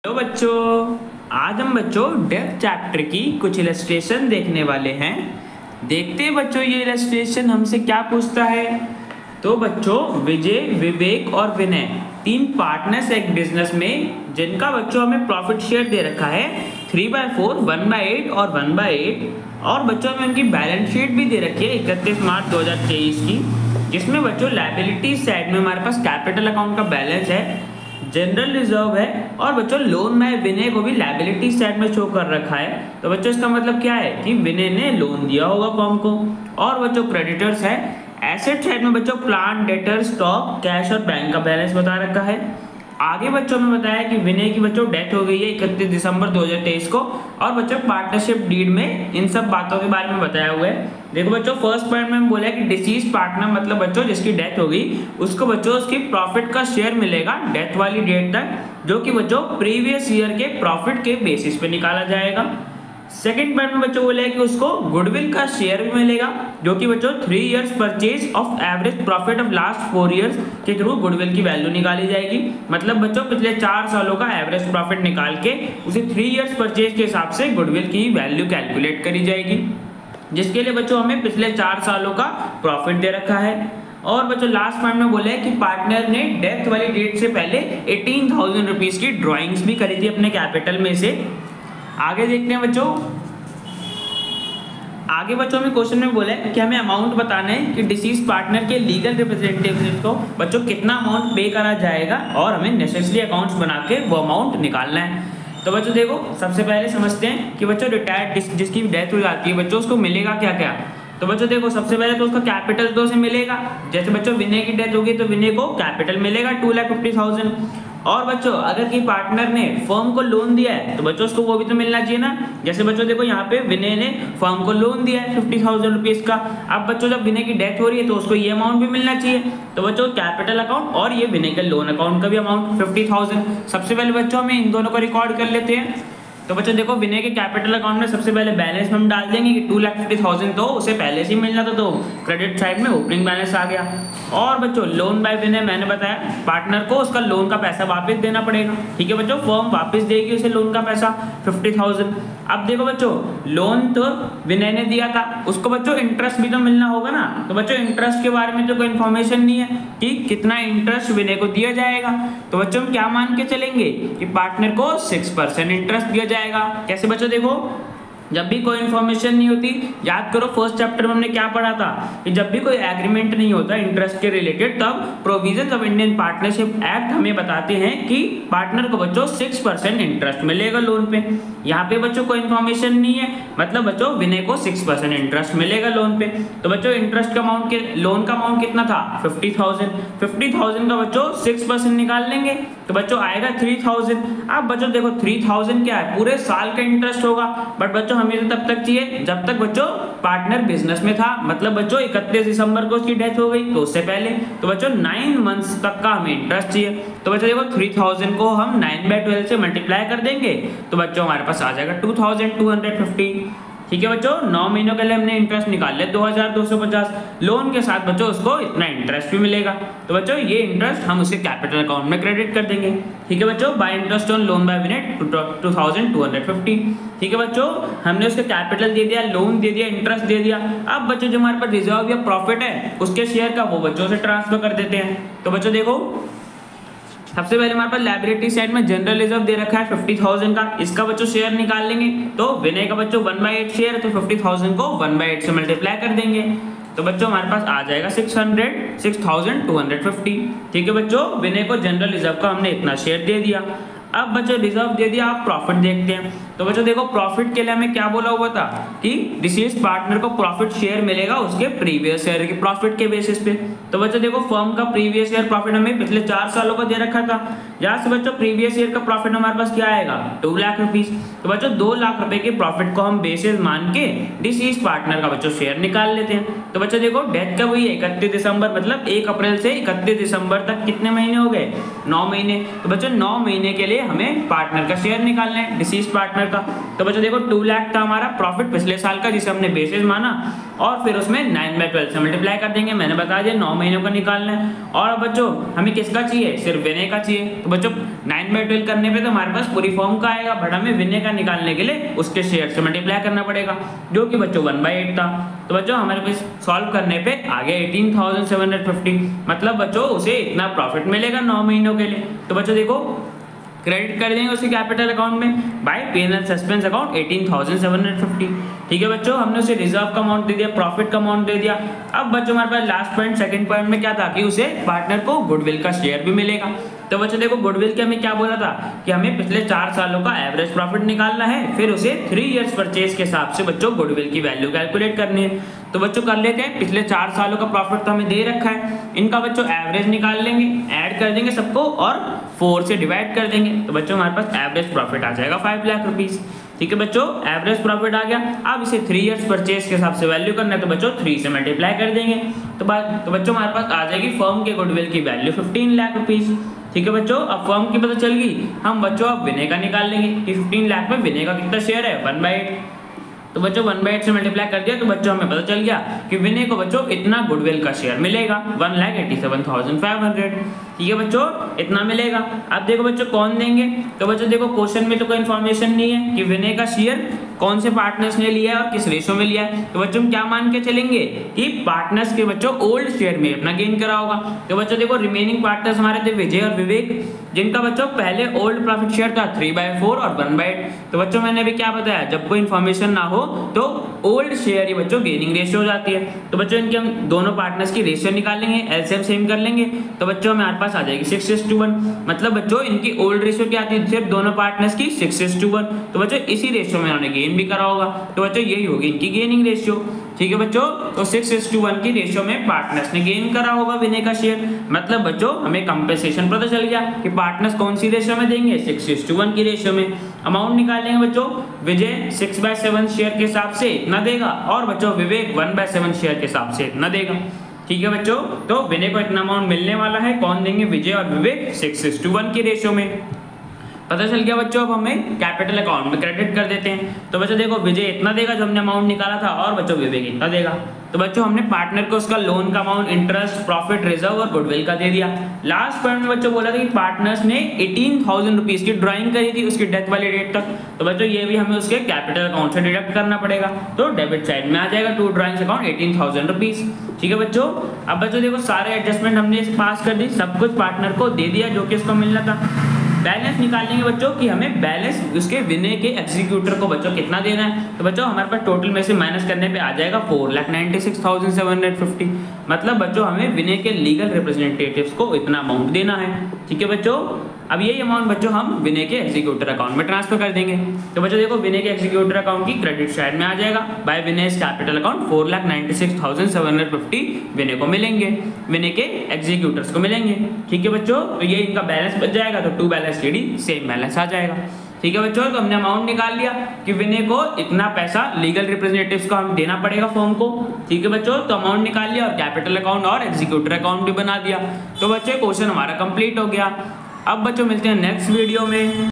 तो बच्चों आज हम डेप्थ चैप्टर की कुछ इलस्ट्रेशन देखने वाले हैं। देखते हैं बच्चों ये इलस्ट्रेशन हमसे क्या पूछता है। तो बच्चों विजय, विवेक और विनय तीन पार्टनर्स एक बिजनेस में जिनका बच्चों हमें प्रॉफिट शेयर दे रखा है 3/4, 1/8 और 1/8। और बच्चों हमें उनकी बैलेंस शीट भी दे रखी है 31 मार्च 2023 की, जिसमें बच्चों लायबिलिटी साइड में हमारे पास कैपिटल अकाउंट का बैलेंस है, जनरल रिजर्व है और बच्चों लोन बाय विनय को भी लायबिलिटी साइड में शो कर रखा है। तो बच्चों इसका मतलब क्या है कि विनय ने लोन दिया होगा फर्म को। और बच्चों क्रेडिटर्स है, एसेट साइड में बच्चों प्लांट, डेटर, स्टॉक, कैश और बैंक का बैलेंस बता रखा है। आगे बच्चों में बताया कि विनय की बच्चों डेथ हो गई है 31 दिसंबर 2023 को और बच्चों पार्टनरशिप डीड में इन सब बातों के बारे में बताया हुआ है। देखो बच्चों फर्स्ट पॉइंट में हम बोला कि डिसीज पार्टनर मतलब बच्चों जिसकी डेथ हो गई उसको बच्चों उसकी प्रॉफिट का शेयर मिलेगा डेथ वाली डेट तक, जो कि बच्चों प्रीवियस ईयर के प्रॉफिट के बेसिस पे निकाला जाएगा। सेकंड पॉइंट में बच्चों बोला है कि उसको गुडविल का शेयर भी मिलेगा, जो कि बच्चों 3 years purchase of average profit of last 4 years के थ्रू गुडविल की वैल्यू निकाली जाएगी। मतलब बच्चों पिछले 4 सालों का एवरेज प्रॉफिट निकाल के उसे 3 इयर्स परचेज के हिसाब से गुडविल की वैल्यू कैलकुलेट करी जाएगी, जिसके लिए बच्चों हमें पिछले 4 सालों का प्रॉफिट दे रखा है। और बच्चों लास्ट पॉइंट में बोले कि पार्टनर ने डेथ वाली डेट से पहले 18,000 रुपीज की ड्रॉइंग्स भी करी थी अपने कैपिटल में से। आगे देखते हैं बच्चों, आगे बच्चों में क्वेश्चन में बोला है कि हमें अमाउंट बताना है कि डिसीज पार्टनर के लीगल रिप्रेजेंटेटिव को बच्चों कितना अमाउंट पे करा जाएगा और हमें नेसेसरी अकाउंट्स बना के वो अमाउंट निकालना है। तो बच्चों देखो सबसे पहले समझते हैं कि बच्चों रिटायर्ड जिसकी डेथ हो जाती है बच्चों उसको मिलेगा क्या क्या। तो बच्चों देखो सबसे पहले तो उसका कैपिटल तो उसे मिलेगा, जैसे बच्चों विनय की डेथ होगी तो विनय को कैपिटल मिलेगा 2,50,000। और बच्चों अगर कि पार्टनर ने फर्म को लोन दिया है तो बच्चों उसको वो भी तो मिलना चाहिए ना। जैसे बच्चों देखो यहाँ पे विनय ने फर्म को लोन दिया है 50,000 रुपीज का। अब बच्चों जब विनय की डेथ हो रही है तो उसको ये अमाउंट भी मिलना चाहिए। तो बच्चों कैपिटल अकाउंट और ये विनय के लोन अकाउंट का भी अमाउंट 50,000। सबसे पहले बच्चों हमें इन दोनों को रिकॉर्ड कर लेते हैं। तो बच्चों देखो विनय के कैपिटल अकाउंट में सबसे पहले बैलेंस में हम डाल देंगे कि 2,50,000 तो उसे पहले से ही मिलना था, तो क्रेडिट साइड में ओपनिंग बैलेंस आ गया। और बच्चों लोन बाय विनय मैंने बताया पार्टनर को उसका लोन का पैसा वापस देना पड़ेगा। ठीक है बच्चों, फर्म वापस देगी उसे लोन का पैसा 50,000। अब देखो बच्चों लोन तो विनय ने दिया था, उसको बच्चों इंटरेस्ट भी तो मिलना होगा ना। तो बच्चों इंटरेस्ट के बारे में तो कोई इन्फॉर्मेशन नहीं है कि कितना इंटरेस्ट विनय को दिया जाएगा। तो बच्चों हम क्या मान के चलेंगे कि पार्टनर को 6% इंटरेस्ट दिया जाएगा। कैसे बच्चों देखो जब भी कोई इन्फॉर्मेशन नहीं होती, याद करो फर्स्ट चैप्टर में हमने क्या पढ़ा था कि जब भी कोई एग्रीमेंट नहीं होता इंटरेस्ट के रिलेटेड तब provisions of Indian partnership act हमें बताते हैं कि पार्टनर को बच्चों 6% इंटरेस्ट मिलेगा लोन पे। यहाँ पे बच्चों कोई इन्फॉर्मेशन नहीं है, मतलब बच्चों विनय को 6% इंटरेस्ट मिलेगा लोन पे। तो बच्चों इंटरेस्ट का अमाउंट के लोन का अमाउंट कितना था 50,000 का बच्चों 6% निकाल लेंगे तो बच्चों आएगा 3,000। अब बच्चों देखो 3,000 क्या है, पूरे साल का इंटरेस्ट होगा, बट बच्चों हमें तो तब तक चाहिए जब तक बच्चों पार्टनर बिजनेस में था। मतलब बच्चों 31 दिसंबर को उसकी डेथ हो गई तो उससे पहले, तो बच्चों 9 मंथ्स तक का हमें इंटरेस्ट चाहिए। तो बच्चों देखो 3,000 को हम 9/12 से मल्टीप्लाई कर देंगे तो बच्चों हमारे पास आ जाएगा 2,250। ठीक है बच्चों, 9 महीनों के लिए हमने इंटरेस्ट निकाल लिया 2,250। लोन के साथ बच्चों उसको इतना इंटरेस्ट भी मिलेगा। तो बच्चों ये इंटरेस्ट हम उसे कैपिटल अकाउंट में क्रेडिट कर देंगे। ठीक है बच्चों, by interest on loan by Vinay 2,250। ठीक है बच्चों, हमने उसके कैपिटल दे दिया, लोन दे दिया, इंटरेस्ट दे दिया। अब बच्चों जो हमारे पास रिजर्व या प्रॉफिट है उसके शेयर का वो बच्चों से ट्रांसफर कर देते हैं। तो बच्चों देखो सबसे पहले हमारे पास लायबिलिटी साइड में जनरल रिजर्व दे रखा है 50,000 का, इसका बच्चों शेयर निकाल लेंगे। तो विनय का बच्चों 1/8 शेयर है तो 50,000 को 1/8 से मल्टीप्लाई कर देंगे तो बच्चों हमारे पास आ जाएगा 6,250। ठीक है बच्चों, विनय को जनरल रिजर्व का हमने इतना शेयर दे दिया। अब बच्चों रिजर्व दे दिया, आप प्रॉफिट देखते हैं। तो बच्चों देखो प्रॉफिट के लिए हमें क्या बोला हुआ था कि डिसीज पार्टनर को प्रॉफिट शेयर मिलेगा उसके प्रीवियस ईयर के प्रॉफिट के बेसिस पे। तो बच्चों देखो फर्म का प्रीवियस ईयर प्रॉफिट हमें पिछले 4 सालों का दे रखा था। यहाँ से बच्चों प्रीवियस ईयर का प्रॉफिट हमारे पास क्या आएगा 2 लाख रुपीज। तो बच्चों 2 लाख रुपए के प्रॉफिट को हम बेसिस मान के डिसीज पार्टनर का बच्चों शेयर निकाल लेते हैं। तो बच्चों देखो डेथ कब हुई है 31 दिसंबर, मतलब 1 अप्रैल से 31 दिसंबर तक कितने महीने हो गए 9 महीने। तो बच्चों 9 महीने के लिए हमें पार्टनर का शेयर निकालना है डिसीज पार्टनर का। तो बच्चों देखो 2 लाख था हमारा प्रॉफिट पिछले साल का जिसे हमने बेसिस माना, और फिर उसमें 9/12 से मल्टीप्लाई कर देंगे। मैंने बता दिया 9 महीनों का निकालना है। और अब बच्चों हमें किसका चाहिए, सिर्फ विनय का चाहिए। तो बच्चों 9/12 करने पे तो हमारे पास पूरी फॉर्म का आएगा, बट हमें विनय का निकालने के लिए उसके शेयर से मल्टीप्लाई करना पड़ेगा, जो कि बच्चों 1/8 था। तो बच्चों हमारे पास सॉल्व करने पे आ गया 18,750, मतलब बच्चों उसे इतना प्रॉफिट मिलेगा 9 महीनों के लिए। तो बच्चों देखो क्रेडिट कर देंगे उसे कैपिटल अकाउंट में बाय P&L सस्पेंस अकाउंट 18,750। ठीक है बच्चों, हमने उसे रिजर्व का अमाउंट दे दिया, प्रॉफिट का अमाउंट दे दिया। अब बच्चों हमारे पास लास्ट पॉइंट, सेकंड पॉइंट में क्या था कि उसे पार्टनर को गुडविल का शेयर भी मिलेगा। तो बच्चों देखो गुडविल के हमें क्या बोला था कि हमें पिछले 4 सालों का एवरेज प्रॉफिट निकालना है, फिर उसे 3 इयर्स परचेज के हिसाब से बच्चों गुडविल की वैल्यू कैलकुलेट करनी है। तो बच्चों कर लेते हैं, पिछले 4 सालों का प्रॉफिट तो हमें दे रखा है, इनका बच्चों एवरेज निकाल लेंगे, ऐड कर देंगे सबको और 4 से डिवाइड कर देंगे। तो बच्चों हमारे पास एवरेज प्रॉफिट आ जाएगा 5 लाख रुपीज। ठीक है बच्चों, एवरेज प्रॉफिट आ गया। अब इसे 3 इयर्स परचेज के हिसाब से वैल्यू करना है, तो बच्चों 3 से मल्टीप्लाई कर देंगे। तो बच्चों हमारे पास आ जाएगी फर्म के गुडविल की वैल्यू 15 लाख रुपीज। ठीक है बच्चों, अब फर्म की पता चल गई, हम बच्चों अब विनय का निकाल लेंगे कि 15 लाख में विनय का कितना शेयर है, 1/8। तो बच्चों 1/8 से मल्टीप्लाई कर दिया, तो बच्चों हमें पता चल गया कि विनय को बच्चों इतना गुडविल का शेयर मिलेगा 1,87,500। ठीक है बच्चों, इतना मिलेगा। अब देखो बच्चों कौन देंगे, तो बच्चों देखो क्वेश्चन में तो कोई इन्फॉर्मेशन नहीं है कि विनय का शेयर कौन से पार्टनर्स ने लिया है और किस रेशो में लिया है। तो बच्चों हम क्या मान के चलेंगे कि पार्टनर्स के बच्चों ओल्ड शेयर में अपना गेन करा होगा। तो बच्चों देखो रिमेनिंग पार्टनर्स हमारे थे विजय और विवेक, जिनका बच्चों पहले ओल्ड प्रॉफिट शेयर था 3/4 और 1/8। तो बच्चों मैंने अभी क्या बताया, जब कोई इन्फॉर्मेशन ना हो तो ओल्ड शेयर ही बच्चों गेनिंग रेशियो हो जाती है। तो बच्चों इनके हम दोनों पार्टनर्स की रेशियो निकाल लेंगे, एलसीएम सेम कर लेंगे। तो बच्चों हमारे पास आ जाएगी 6:1, मतलब बच्चों इनकी ओल्ड रेशियो क्या आती है, सिर्फ दोनों पार्टनर्स की 6:1। तो बच्चों इसी रेशियो में उन्होंने गेन भी करा होगा, तो बच्चों यही होगी इनकी गेनिंग रेशियो। ठीक है बच्चों, तो 6:1 की रेशियो में पार्टनर्स ने गेन करा होगा विनय का शेयर। मतलब बच्चों हमें कंपेंसेशन पता चल गया कि पार्टनर्स कौन सी रेशियो में देंगे, 6:1 की रेशियो में। अमाउंट निकालेंगे बच्चों, विजय 6/7 शेयर के हिसाब से इतना देगा और बच्चों विवेक 1/7 शेयर के हिसाब से इतना देगा। ठीक है बच्चों, तो विनय को इतना अमाउंट मिलने वाला है, कौन देंगे, विजय और विवेक 6:1 की रेशियो में। पता चल गया बच्चों, अब हमें कैपिटल अकाउंट में क्रेडिट कर देते हैं। तो बच्चों देखो विजय इतना देगा जो हमने अमाउंट निकाला था, और बच्चों विवेक इतना देगा। तो बच्चों हमने पार्टनर को उसका लोन का अमाउंट, इंटरेस्ट, प्रॉफिट, रिजर्व और गुडविल का दे दिया। लास्ट पॉइंट में बच्चों बोला था कि पार्टनर्स ने 18,000 रुपीज की ड्राइंग करी थी उसकी डेथ वाली डेट तक। तो बच्चों ये भी हमें उसके कैपिटल अकाउंट से डिडक्ट करना पड़ेगा, तो डेबिट साइड में आ जाएगा टू ड्राइंग्स अकाउंट 18,000 रुपीज। ठीक है बच्चों, अब बच्चों देखो सारे एडजस्टमेंट हमने पास कर दी, सब कुछ पार्टनर को दे दिया जो कि इसको मिलना था। बैलेंस निकालेंगे बच्चों कि हमें बैलेंस उसके विनय के एग्जीक्यूटर को बच्चों कितना देना है। तो बच्चों हमारे पास टोटल में से माइनस करने पे आ जाएगा 4,96,750। मतलब बच्चों हमें विनय के लीगल रिप्रेजेंटेटिव्स को इतना अमाउंट देना है। ठीक है बच्चों, अब यही अमाउंट बच्चों हम विनय के एग्जीक्यूटर अकाउंट में ट्रांसफर कर देंगे। तो बच्चों देखो विनय के एग्जीक्यूटर अकाउंट की क्रेडिट साइड में आ जाएगा बाय विनय कैपिटल अकाउंट 4,96,750 विनय को मिलेंगे, विनय के एग्जीक्यूटर्स को मिलेंगे। ठीक है बच्चों, तो ये इनका बैलेंस बच जाएगा, तो to balance ready same balance आ जाएगा। ठीक है बच्चों, तो हमने अमाउंट निकाल लिया कि विनय को इतना पैसा लीगल रिप्रेजेंटेटिव्स को हम देना पड़ेगा फर्म को। ठीक है बच्चों, तो अमाउंट निकाल लिया और कैपिटल अकाउंट और एग्जीक्यूटर अकाउंट भी बना दिया। तो बच्चों क्वेश्चन हमारा कंप्लीट हो गया। अब बच्चों मिलते हैं नेक्स्ट वीडियो में।